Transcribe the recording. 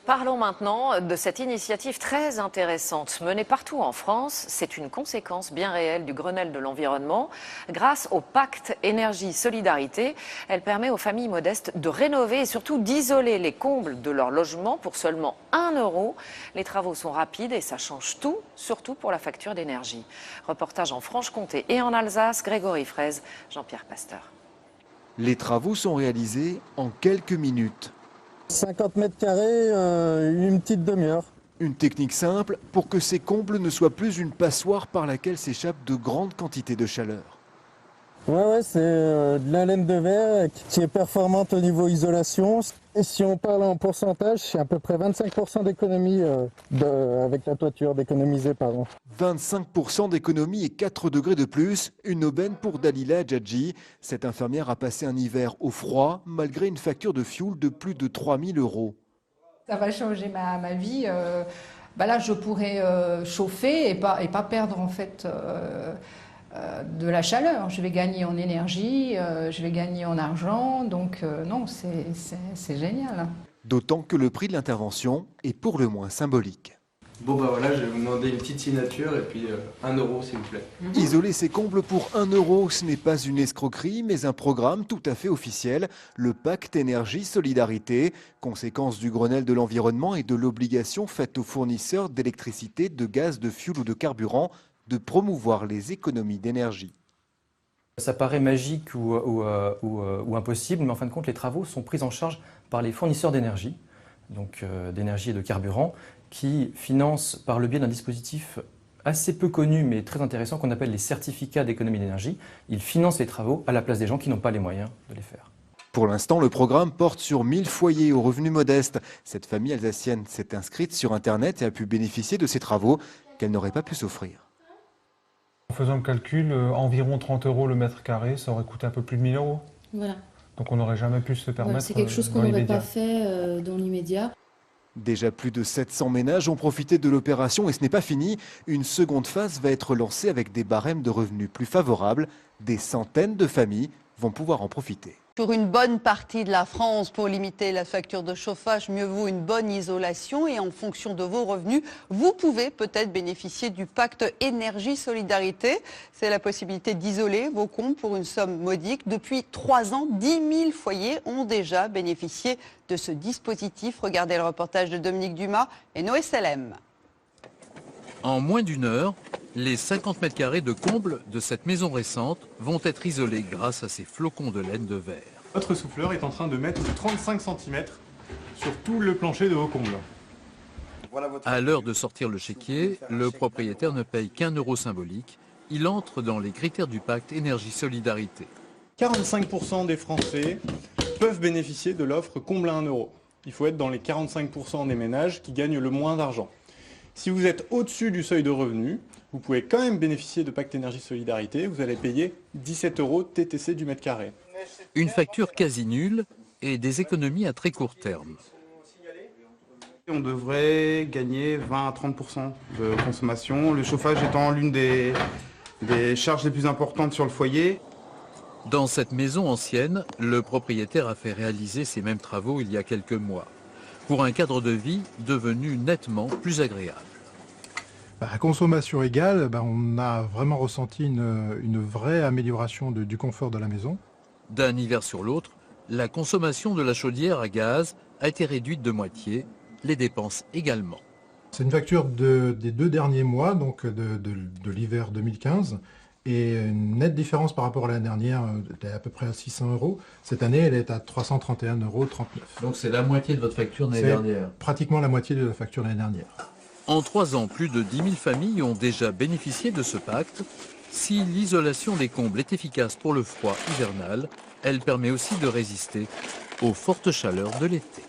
Parlons maintenant de cette initiative très intéressante menée partout en France. C'est une conséquence bien réelle du Grenelle de l'environnement. Grâce au pacte énergie-solidarité, elle permet aux familles modestes de rénover et surtout d'isoler les combles de leur logement pour seulement 1 euro. Les travaux sont rapides et ça change tout, surtout pour la facture d'énergie. Reportage en Franche-Comté et en Alsace, Grégory Fraise, Jean-Pierre Pasteur. Les travaux sont réalisés en quelques minutes. 50 mètres carrés, une petite demi-heure. Une technique simple pour que ces combles ne soient plus une passoire par laquelle s'échappent de grandes quantités de chaleur. Ouais, c'est de la laine de verre qui est performante au niveau isolation. Et si on parle en pourcentage, c'est à peu près 25% d'économie avec la toiture d'économiser par an. 25% d'économie et 4 degrés de plus, une aubaine pour Dalila Djadji. Cette infirmière a passé un hiver au froid malgré une facture de fioul de plus de 3 000 euros. Ça va changer ma vie. Là, je pourrais chauffer et pas perdre en fait de la chaleur. Je vais gagner en énergie, je vais gagner en argent. Donc non, c'est génial. D'autant que le prix de l'intervention est pour le moins symbolique. Bon voilà, je vais vous demander une petite signature et puis 1 euro s'il vous plaît. Isoler ces combles pour 1 euro, ce n'est pas une escroquerie, mais un programme tout à fait officiel, le pacte énergie-solidarité, conséquence du Grenelle de l'environnement et de l'obligation faite aux fournisseurs d'électricité, de gaz, de fioul ou de carburant de promouvoir les économies d'énergie. Ça paraît magique ou impossible, mais en fin de compte, les travaux sont pris en charge par les fournisseurs d'énergie, donc d'énergie et de carburant, qui financent par le biais d'un dispositif assez peu connu mais très intéressant qu'on appelle les certificats d'économie d'énergie. Ils financent les travaux à la place des gens qui n'ont pas les moyens de les faire. Pour l'instant, le programme porte sur 1000 foyers aux revenus modestes. Cette famille alsacienne s'est inscrite sur Internet et a pu bénéficier de ces travaux qu'elle n'aurait pas pu s'offrir. En faisant le calcul, environ 30 euros le mètre carré, ça aurait coûté un peu plus de 1000 euros. Voilà. Donc on n'aurait jamais pu se permettre. Voilà, c'est quelque chose qu'on n'aurait pas fait dans l'immédiat. Déjà plus de 700 ménages ont profité de l'opération et ce n'est pas fini. Une seconde phase va être lancée avec des barèmes de revenus plus favorables. Des centaines de familles vont pouvoir en profiter. Pour une bonne partie de la France, pour limiter la facture de chauffage, mieux vaut une bonne isolation et en fonction de vos revenus, vous pouvez peut-être bénéficier du pacte énergie-solidarité. C'est la possibilité d'isoler vos comptes pour une somme modique. Depuis 3 ans, 10 000 foyers ont déjà bénéficié de ce dispositif. Regardez le reportage de Dominique Dumas et Noé Selem. En moins d'une heure, les 50 mètres carrés de comble de cette maison récente vont être isolés grâce à ces flocons de laine de verre. Notre souffleur est en train de mettre 35 cm sur tout le plancher de vos combles. À l'heure de sortir le chéquier, le propriétaire ne paye qu'1 euro symbolique. Il entre dans les critères du pacte énergie-solidarité. 45% des Français peuvent bénéficier de l'offre comble à 1 euro. Il faut être dans les 45% des ménages qui gagnent le moins d'argent. Si vous êtes au-dessus du seuil de revenu, vous pouvez quand même bénéficier de pacte énergie-solidarité. Vous allez payer 17 euros TTC du mètre carré. Une facture quasi nulle et des économies à très court terme. On devrait gagner 20 à 30% de consommation, le chauffage étant l'une des charges les plus importantes sur le foyer. Dans cette maison ancienne, le propriétaire a fait réaliser ces mêmes travaux il y a quelques mois, pour un cadre de vie devenu nettement plus agréable. À consommation égale, on a vraiment ressenti une vraie amélioration du confort de la maison. D'un hiver sur l'autre, la consommation de la chaudière à gaz a été réduite de moitié, les dépenses également. C'est une facture des 2 derniers mois, donc de l'hiver 2015, et une nette différence par rapport à l'année dernière, elle est à peu près à 600 euros. Cette année, elle est à 331,39 euros. Donc c'est la moitié de votre facture l'année dernière. Pratiquement la moitié de la facture l'année dernière. En 3 ans, plus de 10 000 familles ont déjà bénéficié de ce pacte. Si l'isolation des combles est efficace pour le froid hivernal, elle permet aussi de résister aux fortes chaleurs de l'été.